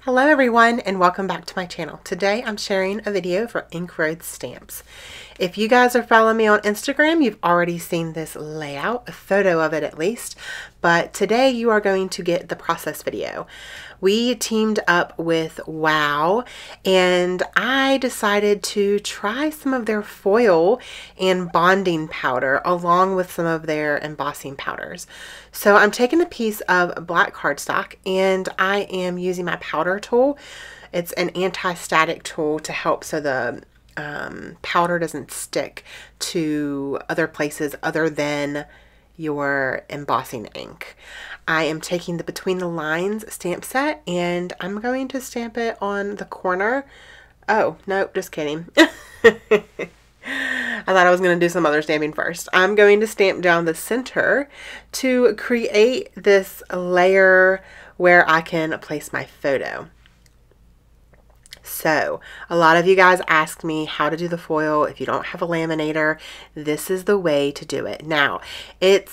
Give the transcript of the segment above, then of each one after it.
Hello everyone and welcome back to my channel. Today I'm sharing a video for Ink Road stamps. If you guys are following me on Instagram, you've already seen this layout, a photo of it at least, but today you are going to get the process video. We teamed up with Wow and I decided to try some of their foil and bonding powder along with some of their embossing powders. So I'm taking a piece of black cardstock and I am using my powder tool. It's an anti-static tool to help so the powder doesn't stick to other places other than your embossing ink. I am taking the Between the Lines stamp set and I'm going to stamp it on the corner. Oh, nope, just kidding. I thought I was going to do some other stamping first. I'm going to stamp down the center to create this layer where I can place my photo. So a lot of you guys ask me how to do the foil. If you don't have a laminator, this is the way to do it. Now, it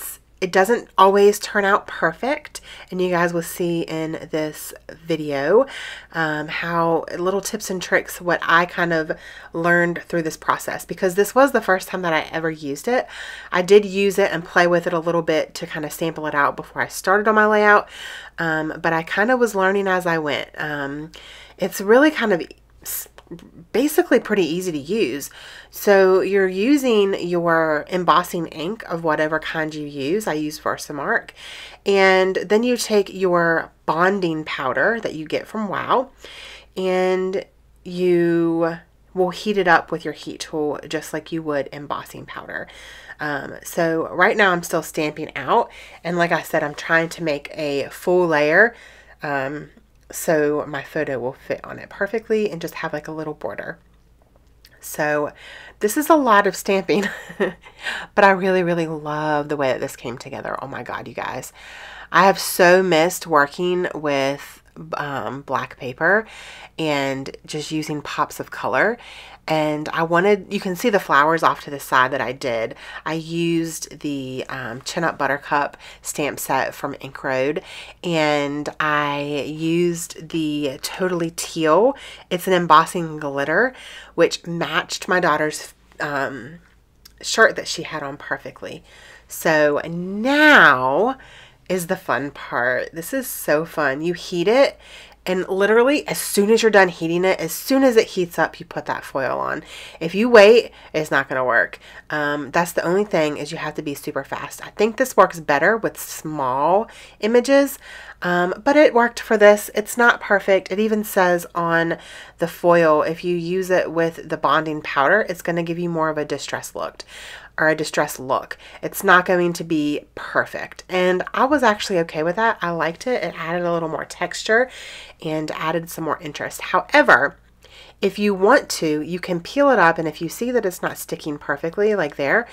doesn't always turn out perfect, and you guys will see in this video how little tips and tricks, what I kind of learned through this process, because this was the first time that I ever used it. I did use it and play with it a little bit to kind of sample it out before I started on my layout, but I kind of was learning as I went. It's really kind of basically pretty easy to use. So you're using your embossing ink of whatever kind you use. I use Versamark. And then you take your bonding powder that you get from Wow and you will heat it up with your heat tool just like you would embossing powder. So right now I'm still stamping out, and like I said, I'm trying to make a full layer so my photo will fit on it perfectly and just have like a little border. So this is a lot of stamping, but I really love the way that this came together. Oh my God, you guys. I have so missed working with black paper and just using pops of color. And I wanted, you can see the flowers off to the side that I did. I used the Chin Up Buttercup stamp set from Ink Road, and I used the Totally Teal. It's an embossing glitter, which matched my daughter's shirt that she had on perfectly. So now is the fun part. This is so fun. You heat it, and literally as soon as you're done heating it, as soon as it heats up, you put that foil on. If you wait, it's not going to work. That's the only thing, is you have to be super fast. I think this works better with small images, but it worked for this. It's not perfect. It even says on the foil, if you use it with the bonding powder, it's going to give you more of a distressed look. It's not going to be perfect. And I was actually okay with that. I liked it. It added a little more texture and added some more interest. However, if you want to, you can peel it up, and if you see that it's not sticking perfectly like there,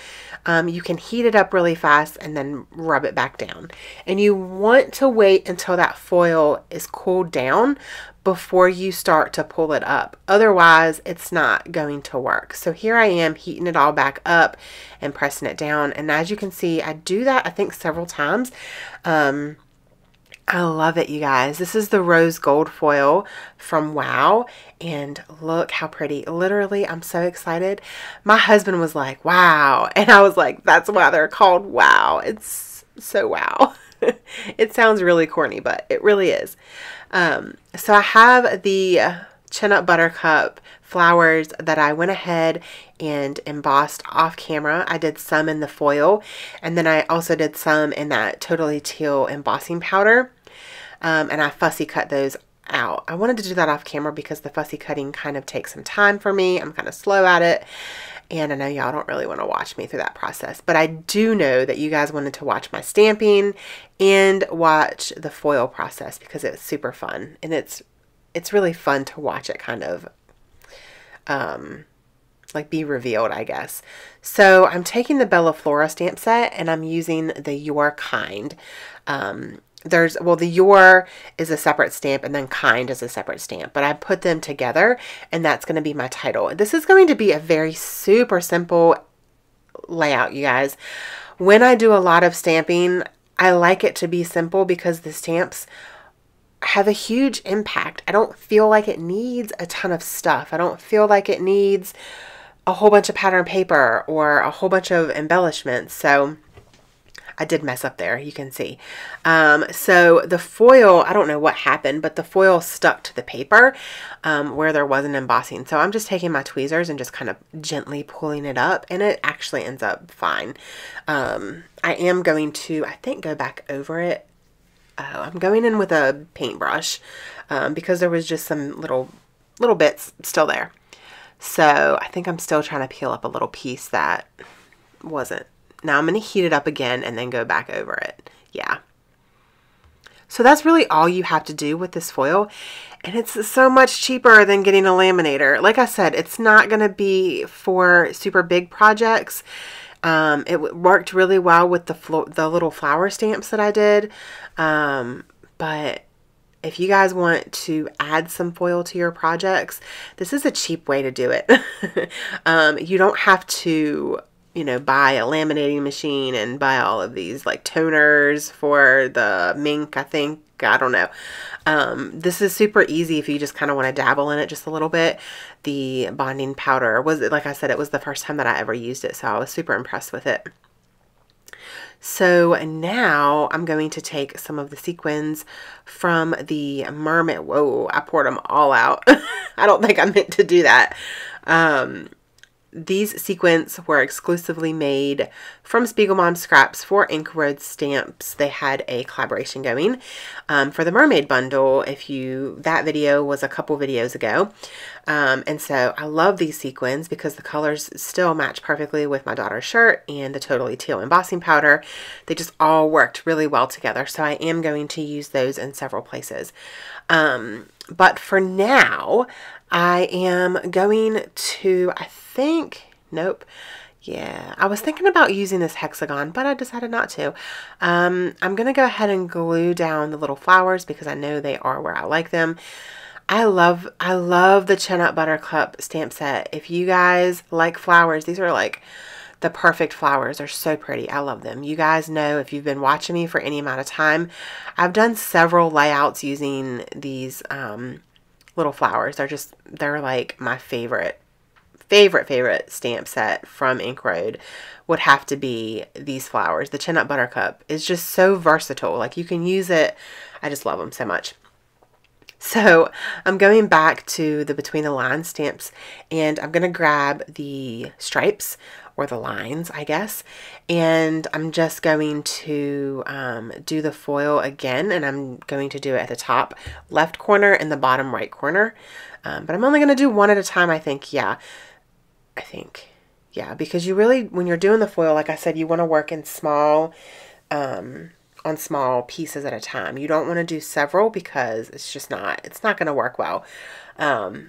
you can heat it up really fast and then rub it back down. And you want to wait until that foil is cooled down before you start to pull it up. Otherwise, it's not going to work. So here I am heating it all back up and pressing it down. And as you can see, I do that, I think, several times. I love it, you guys. This is the rose gold foil from Wow, and look how pretty. Literally, I'm so excited. My husband was like, wow. And I was like, that's why they're called Wow. It's so wow. It sounds really corny, but it really is. So I have the Chin Up Buttercup flowers that I went ahead and embossed off camera. I did some in the foil, and then I also did some in that Totally Teal embossing powder. And I fussy cut those out. I wanted to do that off camera because the fussy cutting kind of takes some time for me. I'm kind of slow at it, and I know y'all don't really want to watch me through that process, but I do know that you guys wanted to watch my stamping and watch the foil process because it's super fun, and it's really fun to watch it kind of like be revealed, I guess. So I'm taking the Bella Flora stamp set and I'm using the Your Kind. The Your is a separate stamp, and then Kind is a separate stamp, but I put them together, and that's going to be my title. This is going to be a very super simple layout, you guys. When I do a lot of stamping, I like it to be simple because the stamps have a huge impact. I don't feel like it needs a ton of stuff. I don't feel like it needs a whole bunch of pattern paper or a whole bunch of embellishments. So I did mess up there, you can see. So the foil, I don't know what happened, but the foil stuck to the paper where there wasn't embossing. So I'm just taking my tweezers and just kind of gently pulling it up, and it actually ends up fine. I am going to, I think, go back over it. I'm going in with a paintbrush because there was just some little bits still there. So I think I'm still trying to peel up a little piece that wasn't. Now I'm going to heat it up again and then go back over it. Yeah. So that's really all you have to do with this foil. And it's so much cheaper than getting a laminator. Like I said, it's not going to be for super big projects. It worked really well with the little flower stamps that I did. But if you guys want to add some foil to your projects, this is a cheap way to do it. You don't have to, you know, buy a laminating machine and buy all of these like toners for the mink, I think. I don't know. This is super easy if you just kind of want to dabble in it just a little bit. The bonding powder was, like I said, it was the first time that I ever used it, so I was super impressed with it. So now I'm going to take some of the sequins from the mermaid. Whoa, I poured them all out. I don't think I meant to do that. These sequins were exclusively made from Spiegelmom Scraps for Ink Road Stamps. They had a collaboration going for the mermaid bundle. That video was a couple videos ago. And so I love these sequins because the colors still match perfectly with my daughter's shirt and the Totally Teal embossing powder. They just all worked really well together. So I am going to use those in several places. But for now, I am going to, nope. Yeah, I was thinking about using this hexagon, but I decided not to. I'm going to go ahead and glue down the little flowers because I know they are where I like them. I love the Chin Up Buttercup stamp set. If you guys like flowers, these are like the perfect flowers. They're so pretty. I love them. You guys know, if you've been watching me for any amount of time, I've done several layouts using these little flowers. They're like my favorite stamp set from Ink Road would have to be these flowers. The Chin Up Buttercup is just so versatile. Like, you can use it. I just love them so much. So I'm going back to the Between the Lines stamps, and I'm going to grab the stripes, or the lines, I guess, and I'm just going to do the foil again, and I'm going to do it at the top left corner and the bottom right corner. But I'm only going to do one at a time, I think. Yeah, because you really, when you're doing the foil, like I said, you want to work in small, on small pieces at a time. You don't want to do several because it's not going to work well.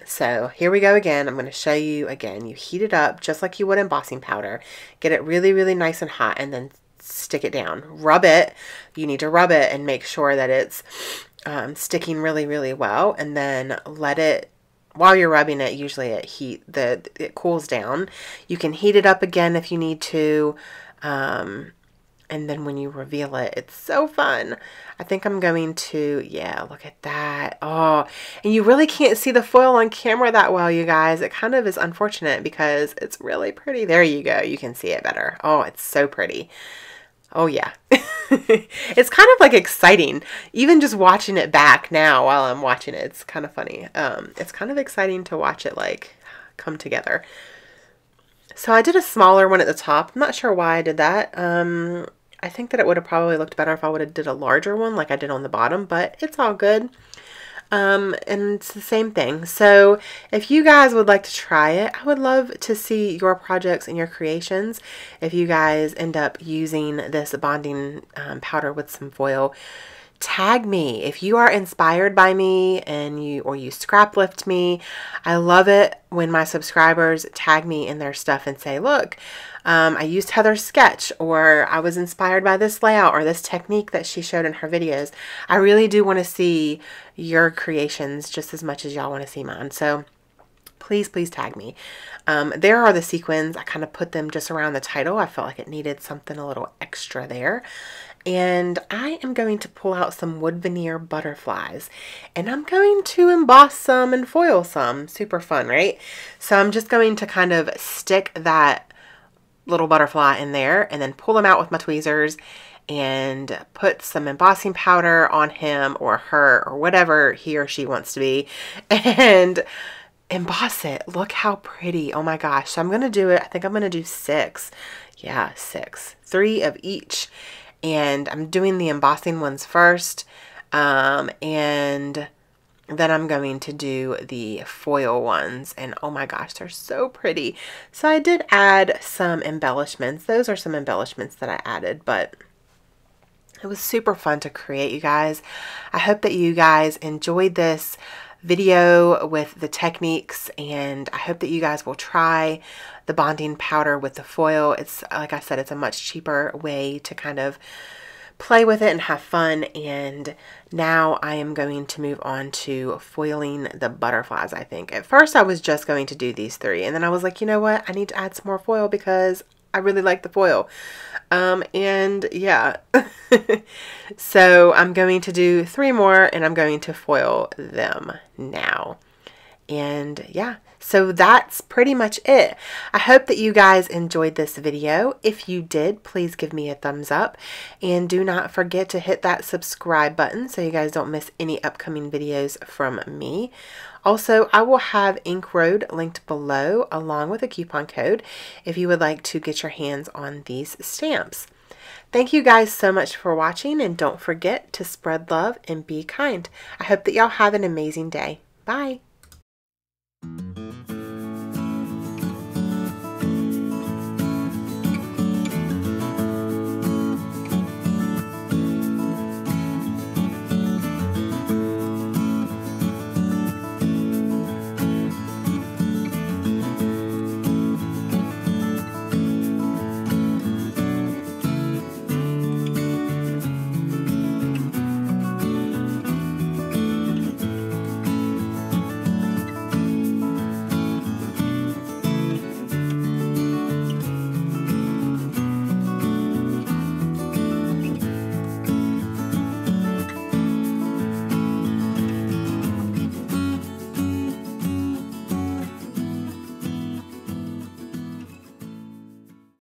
So here we go again. I'm going to show you again. You heat it up just like you would embossing powder. Get it really, really nice and hot, and then stick it down. Rub it. You need to rub it and make sure that it's sticking really, really well, and then let it, while you're rubbing it, usually it cools down. You can heat it up again if you need to. And then when you reveal it, it's so fun. I think I'm going to, yeah, look at that. Oh, and you really can't see the foil on camera that well, you guys. It kind of is unfortunate because it's really pretty. There you go. You can see it better. Oh, it's so pretty. Oh, yeah. It's kind of like exciting. Even just watching it back now while I'm watching it, it's kind of funny. It's kind of exciting to watch it like come together. So I did a smaller one at the top. I'm not sure why I did that. I think that it would have probably looked better if I would have did a larger one like I did on the bottom, but it's all good. And it's the same thing. So if you guys would like to try it, I would love to see your projects and your creations. If you guys end up using this bonding powder with some foil, tag me. If you are inspired by me and you scrap lift me, I love it when my subscribers tag me in their stuff and say, look, I used Heather's sketch, or I was inspired by this layout or this technique that she showed in her videos. I really do want to see your creations just as much as y'all want to see mine. So please, please tag me. There are the sequins. I kind of put them just around the title. I felt like it needed something a little extra there. And I am going to pull out some wood veneer butterflies, and I'm going to emboss some and foil some. Super fun, right? So I'm just going to kind of stick that little butterfly in there and then pull them out with my tweezers and put some embossing powder on him or her or whatever he or she wants to be and emboss it. Look how pretty. Oh my gosh. So I'm going to do it. I think I'm going to do 6. Yeah, 6. 3 of each. And I'm doing the embossing ones first. And then I'm going to do the foil ones. And oh my gosh, they're so pretty. So I did add some embellishments. Those are some embellishments that I added, but it was super fun to create, you guys. I hope that you guys enjoyed this video with the techniques, and I hope that you guys will try the bonding powder with the foil. It's, like I said, it's a much cheaper way to kind of play with it and have fun. And now I am going to move on to foiling the butterflies. I think at first I was just going to do these 3, and then I was like, you know what, I need to add some more foil because I really like the foil. And yeah, so I'm going to do 3 more and I'm going to foil them now. And yeah, so that's pretty much it. I hope that you guys enjoyed this video. If you did, please give me a thumbs up, and do not forget to hit that subscribe button so you guys don't miss any upcoming videos from me. Also, I will have Ink Road linked below along with a coupon code if you would like to get your hands on these stamps. Thank you guys so much for watching, and don't forget to spread love and be kind. I hope that y'all have an amazing day. Bye.